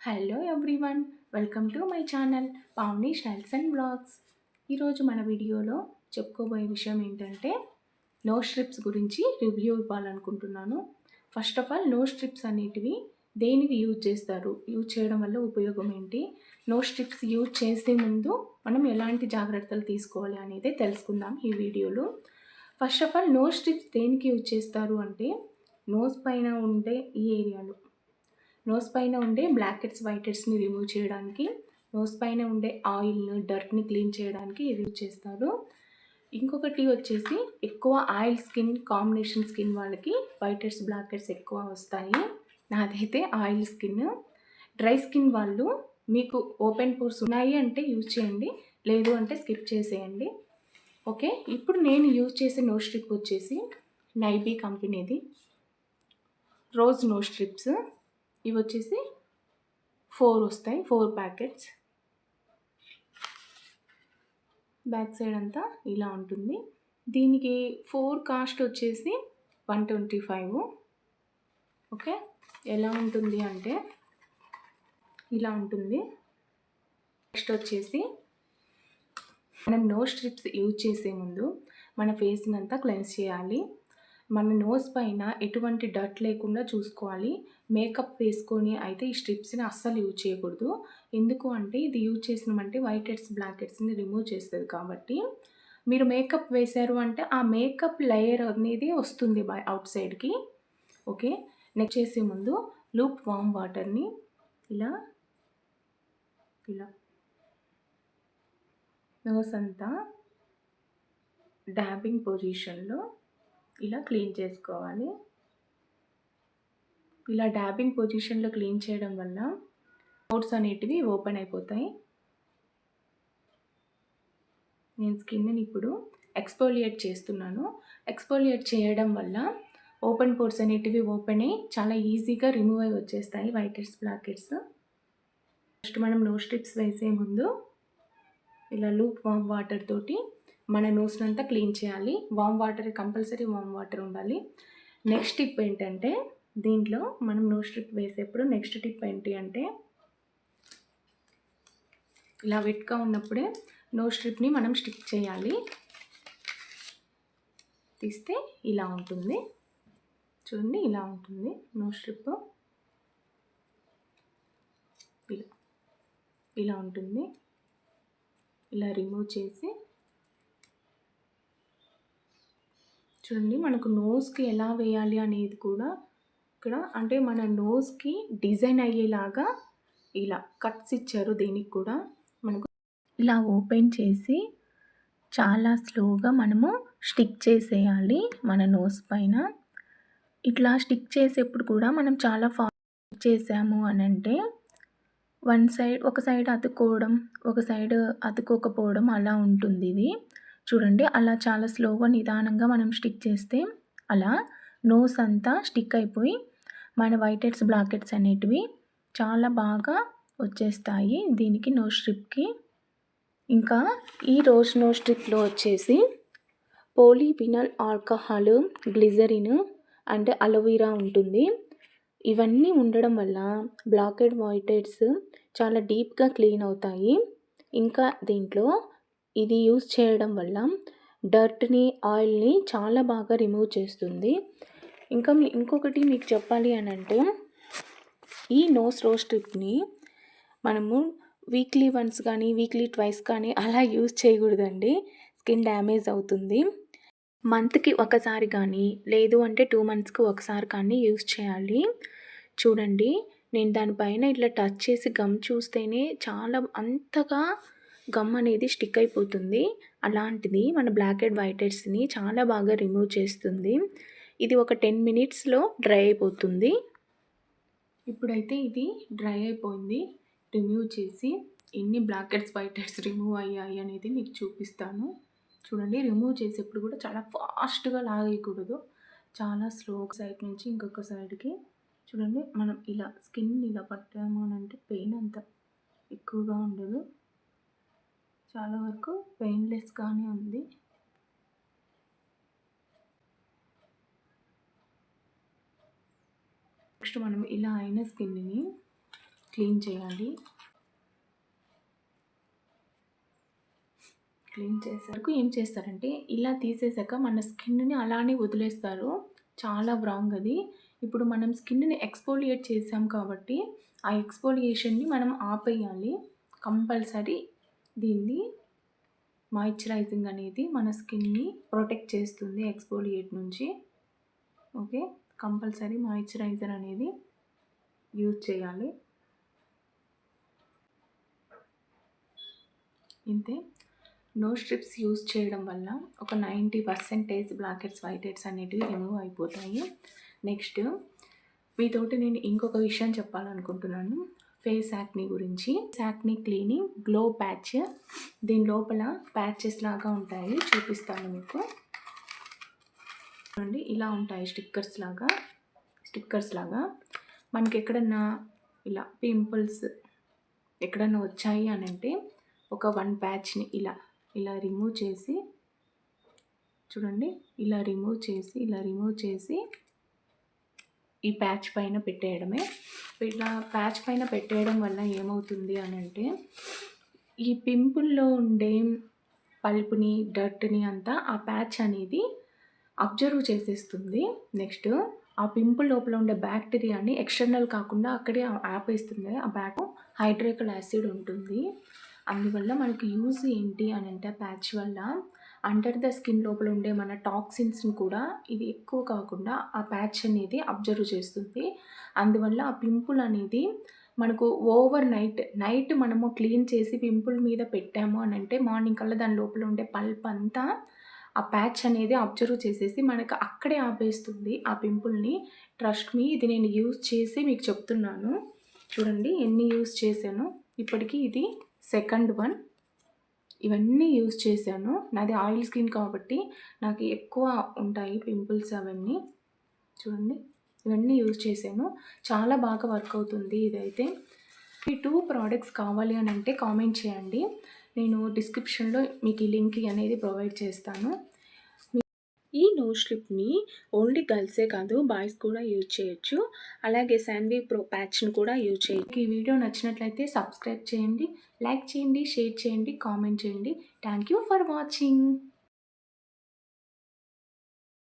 Hello everyone, welcome to my channel Pavani styles and blogs. ఈరోజు మన వీడియోలో చెప్పుకోబోయే విషయం ఏంటంటే నోస్ స్ట్రిప్స్ గురించి రివ్యూ ఇవ్వాలనుకుంటున్నాను. First of all, nose strips అనేటివి దేనికి యూజ్ చేస్తారు, యూజ్ చేయడం వల్ల ఉపయోగం ఏంటి, నోస్ స్ట్రిప్స్ యూజ్ చేసే ముందు మనం ఎలాంటి జాగ్రత్తలు తీసుకోవాలి అనేది తెలుసుకుందాం ఈ వీడియోలో. First of all, nose strips దేనికి యూజ్ చేస్తారు అంటే నోస్ పైన ఉండే ఈ ఏరియాలో, నోస్ పైన ఉండే బ్లాక్ హెడ్స్ వైట్ హెడ్స్ని రిమూవ్ చేయడానికి, నోస్ పైన ఉండే ఆయిల్ని డర్ట్ని క్లీన్ చేయడానికి ఇది యూజ్ చేస్తారు. ఇంకొకటి వచ్చేసి ఎక్కువ ఆయిల్ స్కిన్ కాంబినేషన్ స్కిన్ వాళ్ళకి వైట్ హెడ్స్ బ్లాక్ హెడ్స్ ఎక్కువ వస్తాయి. నాదైతే ఆయిల్ స్కిన్. డ్రై స్కిన్ వాళ్ళు మీకు ఓపెన్ పోర్స్ ఉన్నాయి అంటే యూజ్ చేయండి, లేదు అంటే స్కిప్ చేసేయండి. ఓకే, ఇప్పుడు నేను యూజ్ చేసే నోస్ స్ట్రిప్ వచ్చేసి నైబీ కంపెనీది రోజ్ నోస్ స్ట్రిప్స్. ఇవి వచ్చేసి 4 వస్తాయి, 4 ప్యాకెట్స్. బ్యాక్ సైడ్ అంతా ఇలా ఉంటుంది. దీనికి 4 కాస్ట్ వచ్చేసి 125. ఓకే, ఎలా ఉంటుంది అంటే ఇలా ఉంటుంది. నెక్స్ట్ వచ్చేసి మనం నోస్ స్ట్రిప్స్ యూజ్ చేసే ముందు మన ఫేస్ని అంతా క్లెన్స్ చేయాలి. మన నోస్ పైన ఎటువంటి డర్ట్ లేకుండా చూసుకోవాలి. మేకప్ వేసుకొని అయితే ఈ స్ట్రిప్స్ని అస్సలు యూజ్ చేయకూడదు. ఎందుకు అంటే ఇది యూజ్ చేసినామంటే వైట్ హెడ్స్ బ్లాక్ హెడ్స్ని రిమూవ్ చేస్తుంది. కాబట్టి మీరు మేకప్ వేశారు అంటే ఆ మేకప్ లేయర్ అనేది వస్తుంది అవుట్ సైడ్కి. ఓకే, నెక్స్ట్ చేసే ముందు లూప్ వామ్ వాటర్ని ఇలా ఇలా నోస్ అంతా డాబింగ్ పొజిషన్లో ఇలా క్లీన్ చేసుకోవాలి. ఇలా డాబింగ్ పొజిషన్లో క్లీన్ చేయడం వల్ల పోర్స్ అనేటివి ఓపెన్ అయిపోతాయి. నేను స్కిన్ని ఇప్పుడు ఎక్స్ఫోలియేట్ చేస్తున్నాను. ఎక్స్ఫోలియేట్ చేయడం వల్ల ఓపెన్ పోర్స్ అనేటివి ఓపెన్ అయ్యి చాలా ఈజీగా రిమూవ్ అయ్యి వచ్చేస్తాయి white heads black heads. First మనం నోస్ స్ట్రిప్స్ వేసే ముందు ఇలా లూప్ వామ్ వాటర్ తోటి మన నోస్ని అంతా క్లీన్ చేయాలి. Warm water compulsory, warm water ఉండాలి. నెక్స్ట్ టిప్ ఏంటంటే దీంట్లో మనం నోస్ స్ట్రిప్ వేసేప్పుడు నెక్స్ట్ టిప్ ఏంటి అంటే ఇలా వెట్గా ఉన్నప్పుడే నోస్ స్ట్రిప్ని మనం స్టిక్ చేయాలి. తీస్తే ఇలా ఉంటుంది, చూడండి ఇలా ఉంటుంది నోస్ స్ట్రిప్. ఇలా ఇలా ఉంటుంది. ఇలా రిమూవ్ చేసి చూడండి, మనకు నోస్కి ఎలా వేయాలి అనేది కూడా ఇక్కడ అంటే మన నోస్కి డిజైన్ అయ్యేలాగా ఇలా కట్స్ ఇచ్చారు. దీనికి కూడా మనకు ఇలా ఓపెన్ చేసి చాలా స్లోగా మనము స్టిక్ చేసేయాలి మన నోస్ పైన. ఇట్లా స్టిక్ చేసేప్పుడు కూడా మనం చాలా ఫాస్ట్ చేసాము అని అంటే ఒక సైడ్ అతుక్కోవడం, ఒక సైడ్ అతుక్కోకపోవడం అలా ఉంటుంది. ఇది చూడండి, అలా చాలా స్లోగా నిదానంగా మనం స్టిక్ చేస్తే అలా నోస్ అంతా స్టిక్ అయిపోయి మన వైట్ హెడ్స్ బ్లాక్ హెడ్స్ అనేటివి చాలా బాగా వచ్చేస్తాయి దీనికి నోస్ స్ట్రిప్కి. ఇంకా ఈ రోజ్ నోస్ స్ట్రిప్లో వచ్చేసి పోలీవినల్ ఆల్కహాల్, గ్లిజరిన్ అండ్ అలోవెరా ఉంటుంది. ఇవన్నీ ఉండడం వల్ల బ్లాక్ హెడ్ వైట్ హెడ్స్ చాలా డీప్గా క్లీన్ అవుతాయి. ఇంకా దీంట్లో ఇది యూజ్ చేయడం వల్ల డర్ట్ని, ఆయిల్ని చాలా బాగా రిమూవ్ చేస్తుంది. ఇంకా ఇంకొకటి మీకు చెప్పాలి అని అంటే ఈ నోస్ రోజ్ స్ట్రిప్ని మనము వీక్లీ వన్స్ కానీ వీక్లీ ట్వైస్ కానీ అలా యూజ్ చేయకూడదండి. స్కిన్ డ్యామేజ్ అవుతుంది. మంత్కి ఒకసారి కానీ లేదు అంటే 2 మంత్స్కి ఒకసారి కానీ యూజ్ చేయాలి. చూడండి, నేను దానిపైన ఇట్లా టచ్ చేసి గమ్ చూస్తేనే చాలా అంతగా గమ్ అనేది స్టిక్ అయిపోతుంది. అలాంటిది మన బ్లాక్ హెడ్ వైట్ హెడ్స్ని చాలా బాగా రిమూవ్ చేస్తుంది. ఇది ఒక 10 మినిట్స్లో డ్రై అయిపోతుంది. ఇప్పుడైతే ఇది డ్రై అయిపోయింది. రిమూవ్ చేసి ఎన్ని black heads white heads remove అయ్యాయి అనేది మీకు చూపిస్తాను. చూడండి, రిమూవ్ చేసేప్పుడు కూడా చాలా ఫాస్ట్గా లాగేయకూడదు, చాలా స్లోగా సైడ్ నుంచి ఇంకొక సైడ్కి. చూడండి, మనం ఇలా స్కిన్ ఇలా పట్టాము అని అంటే పెయిన్ అంత ఎక్కువగా ఉండదు, చాలా వరకు పెయిన్లెస్గానే ఉంది. నెక్స్ట్ మనం ఇలా అయిన స్కిన్ని క్లీన్ చేయాలి. క్లీన్ చేసాక ఏం చేస్తారంటే ఇలా తీసేసాక మన స్కిన్ని అలానే వదిలేస్తారు. చాలా రాంగ్ అది. ఇప్పుడు మనం స్కిన్ని ఎక్స్ఫోలియేట్ చేసాం కాబట్టి ఆ ఎక్స్ఫోలియేషన్ని మనం ఆపేయాలి. కంపల్సరీ దీన్ని మాయిశ్చరైజింగ్ అనేది మన స్కిన్ని ప్రొటెక్ట్ చేస్తుంది ఎక్స్ఫోలియేట్ నుంచి. ఓకే, కంపల్సరీ మాయిశ్చరైజర్ అనేది యూజ్ చేయాలి. ఇంతే. నోస్ స్ట్రిప్స్ యూజ్ చేయడం వల్ల ఒక 90% బ్లాక్ హెడ్స్, వైట్ హెడ్స్ అనేటివి రిమూవ్ అయిపోతాయి. నెక్స్ట్ మీతోటి నేను ఇంకొక విషయం చెప్పాలనుకుంటున్నాను, ఫేస్ యాక్నీ గురించి. Acne cleaning glow patch. దీని లోపల ప్యాచెస్ లాగా ఉంటాయి, చూపిస్తాను మీకు. చూడండి, ఇలా ఉంటాయి స్టిక్కర్స్ లాగా. మనకి ఎక్కడన్నా ఇలా పింపుల్స్ ఎక్కడన్నా వచ్చాయి అని అంటే ఒక 1 ప్యాచ్ని ఇలా రిమూవ్ చేసి, చూడండి, ఇలా రిమూవ్ చేసి ఈ ప్యాచ్ పైన పెట్టేయడమే. ఇలా ప్యాచ్ పైన పెట్టేయడం వల్ల ఏమవుతుంది అని అంటే ఈ పింపుల్లో ఉండే పల్పుని, డర్ట్ని అంతా ఆ ప్యాచ్ అనేది అబ్జర్వ్ చేసేస్తుంది. నెక్స్ట్ ఆ పింపుల్ లోపల ఉండే బ్యాక్టీరియాని ఎక్స్టర్నల్ కాకుండా అక్కడే ఆపేస్తుంది. ఆ హైడ్రోక్లోరిక్ యాసిడ్ ఉంటుంది. అందువల్ల మనకి యూజ్ ఏంటి అని అంటే ప్యాచ్ వల్ల అండర్ ద స్కిన్ లోపల ఉండే మన టాక్సిన్స్ని కూడా ఇది ఎక్కువ కాకుండా ఆ ప్యాచ్ అనేది అబ్జర్వ్ చేస్తుంది. అందువల్ల ఆ పింపుల్ అనేది మనకు ఓవర్ నైట్ మనము క్లీన్ చేసి పింపుల్ మీద పెట్టాము అని అంటే మార్నింగ్ కల్లా దాని లోపల ఉండే పల్ప్ అంతా ఆ ప్యాచ్ అనేది అబ్జర్వ్ చేసేసి మనకు అక్కడే ఆపేస్తుంది ఆ పింపుల్ని. ట్రస్ట్ మీ, ఇది నేను యూజ్ చేసి మీకు చెప్తున్నాను. చూడండి ఎన్ని యూజ్ చేశాను ఇప్పటికీ. ఇది సెకండ్ వన్. ఇవన్నీ యూజ్ చేశాను. నాది ఆయిల్ స్కిన్ కాబట్టి నాకు ఎక్కువ ఉంటాయి పింపుల్స్ అవన్నీ. చూడండి, ఇవన్నీ యూజ్ చేశాను. చాలా బాగా వర్క్ అవుతుంది ఇదైతే. ఈ 2 ప్రోడక్ట్స్ కావాలి అని అంటే కామెంట్ చేయండి. నేను డిస్క్రిప్షన్లో మీకు ఈ లింక్ అనేది ప్రొవైడ్ చేస్తాను. ఈ నోస్ స్ట్రిప్ని ఓన్లీ గర్ల్సే కాదు, బాయ్స్ కూడా యూజ్ చేయొచ్చు. అలాగే శాండీ ప్రో ప్యాచ్ని కూడా యూజ్ చేయొచ్చు. ఈ వీడియో నచ్చినట్లయితే సబ్స్క్రైబ్ చేయండి, లైక్ చేయండి, షేర్ చేయండి, కామెంట్ చేయండి. Thank you for watching.